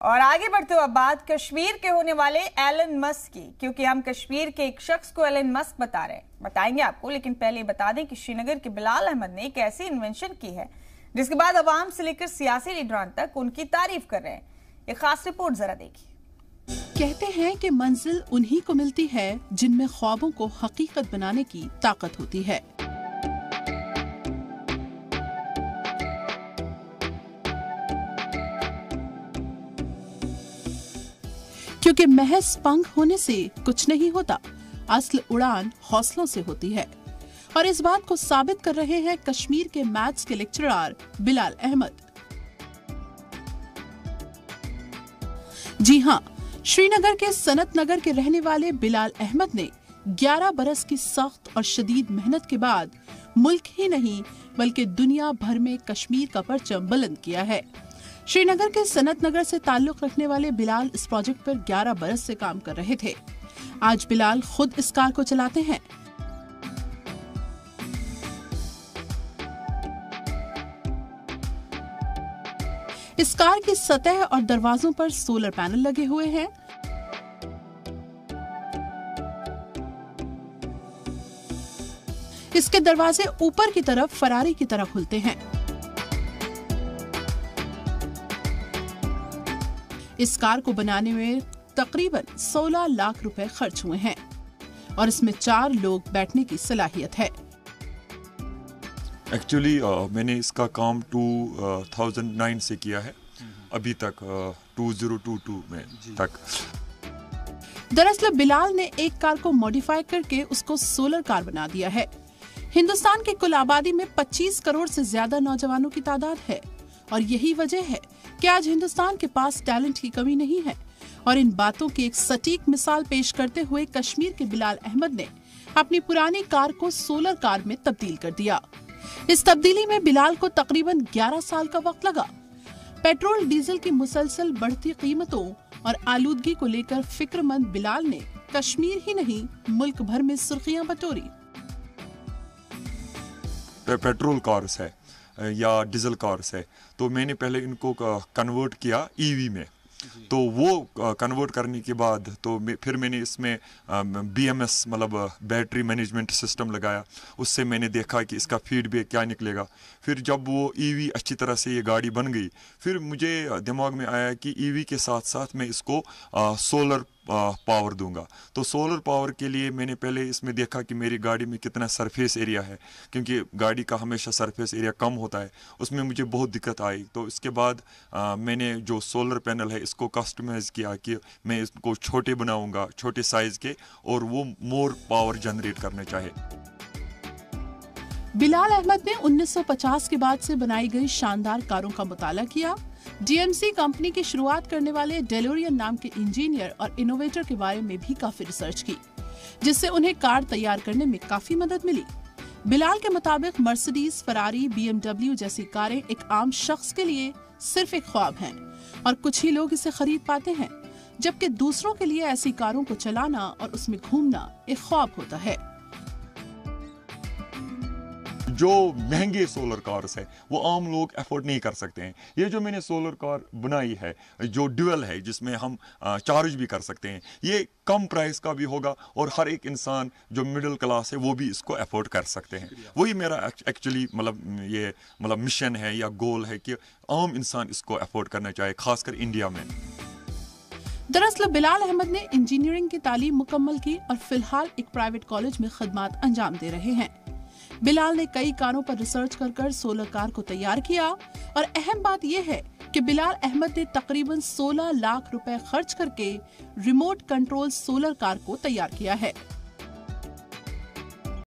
और आगे बढ़ते हुए बात कश्मीर के होने वाले एलन मस्क की, क्योंकि हम कश्मीर के एक शख्स को एलन मस्क बताएंगे आपको। लेकिन पहले बता दें कि श्रीनगर के बिलाल अहमद ने एक ऐसी इन्वेंशन की है जिसके बाद अवाम से लेकर सियासी लीडरान तक उनकी तारीफ कर रहे हैं। एक खास रिपोर्ट जरा देखिए। कहते हैं कि मंजिल उन्हीं को मिलती है जिनमें ख्वाबों को हकीकत बनाने की ताकत होती है। क्योंकि महज पंख होने से कुछ नहीं होता, असल उड़ान हौसलों से होती है। और इस बात को साबित कर रहे हैं कश्मीर के मैथ्स के लेक्चरर बिलाल अहमद। जी हां, श्रीनगर के सनत नगर के रहने वाले बिलाल अहमद ने 11 बरस की सख्त और शदीद मेहनत के बाद मुल्क ही नहीं बल्कि दुनिया भर में कश्मीर का परचम बुलंद किया है। श्रीनगर के सनत नगर से ताल्लुक रखने वाले बिलाल इस प्रोजेक्ट पर 11 बरस से काम कर रहे थे। आज बिलाल खुद इस कार को चलाते हैं। इस कार की सतह और दरवाजों पर सोलर पैनल लगे हुए हैं। इसके दरवाजे ऊपर की तरफ फरारी की तरह खुलते हैं। इस कार को बनाने में तकरीबन 16 लाख रुपए खर्च हुए हैं और इसमें 4 लोग बैठने की सलाहियत है। एक्चुअली मैंने इसका काम 2009 से किया है, अभी तक 2022 में तक। दरअसल बिलाल ने एक कार को मॉडिफाई करके उसको सोलर कार बना दिया है। हिंदुस्तान की कुल आबादी में 25 करोड़ से ज्यादा नौजवानों की तादाद है और यही वजह है कि आज हिंदुस्तान के पास टैलेंट की कमी नहीं है। और इन बातों की एक सटीक मिसाल पेश करते हुए कश्मीर के बिलाल अहमद ने अपनी पुरानी कार को सोलर कार में तब्दील कर दिया। इस तब्दीली में बिलाल को तकरीबन 11 साल का वक्त लगा। पेट्रोल डीजल की मुसलसल बढ़ती कीमतों और आलूदगी को लेकर फिक्रमंद बिलाल ने कश्मीर ही नहीं मुल्क भर में सुर्खियां बटोरी। पेट्रोल कार्स है या डीजल कार्स है, तो मैंने पहले इनको कन्वर्ट किया ईवी में। तो वो कन्वर्ट करने के बाद तो फिर मैंने इसमें BMS मतलब बैटरी मैनेजमेंट सिस्टम लगाया। उससे मैंने देखा कि इसका फीडबैक क्या निकलेगा। फिर जब वो EV अच्छी तरह से ये गाड़ी बन गई, फिर मुझे दिमाग में आया कि EV के साथ साथ मैं इसको सोलर पावर दूंगा। तो सोलर पावर के लिए मैंने पहले इसमें देखा कि मेरी गाड़ी में कितना सरफेस एरिया है, क्योंकि गाड़ी का हमेशा सरफेस एरिया कम होता है। उसमें मुझे बहुत दिक्कत आई। तो इसके बाद मैंने जो सोलर पैनल है इसको कस्टमाइज किया कि मैं इसको छोटे बनाऊंगा, छोटे साइज के, और वो मोर पावर जनरेट करना चाहे। बिलाल अहमद ने 1950 के बाद से बनाई गई शानदार कारों का मुताला किया। DMC कंपनी की शुरुआत करने वाले डेलोरियन नाम के इंजीनियर और इनोवेटर के बारे में भी काफी रिसर्च की, जिससे उन्हें कार तैयार करने में काफी मदद मिली। बिलाल के मुताबिक मर्सिडीज, फरारी, BMW जैसी कारें एक आम शख्स के लिए सिर्फ एक ख्वाब हैं और कुछ ही लोग इसे खरीद पाते हैं, जबकि दूसरों के लिए ऐसी कारों को चलाना और उसमें घूमना एक ख्वाब होता है। जो महंगे सोलर कार्स है वो आम लोग अफोर्ड नहीं कर सकते हैं। ये जो मैंने सोलर कार बनाई है, जो ड्यूअल है, जिसमें हम चार्ज भी कर सकते हैं, ये कम प्राइस का भी होगा और हर एक इंसान जो मिडिल क्लास है वो भी इसको अफोर्ड कर सकते हैं। वही मेरा एक्चुअली मतलब मिशन है या गोल है कि आम इंसान इसको अफोर्ड करना चाहे, खासकर इंडिया में। दरअसल बिलाल अहमद ने इंजीनियरिंग की तालीम मुकम्मल की और फिलहाल एक प्राइवेट कॉलेज में खदमात अंजाम दे रहे हैं। बिलाल ने कई कारों पर रिसर्च कर सोलर कार को तैयार किया और अहम बात यह है कि बिलाल अहमद ने तकरीबन 16 लाख रुपए खर्च करके रिमोट कंट्रोल सोलर कार को तैयार किया है।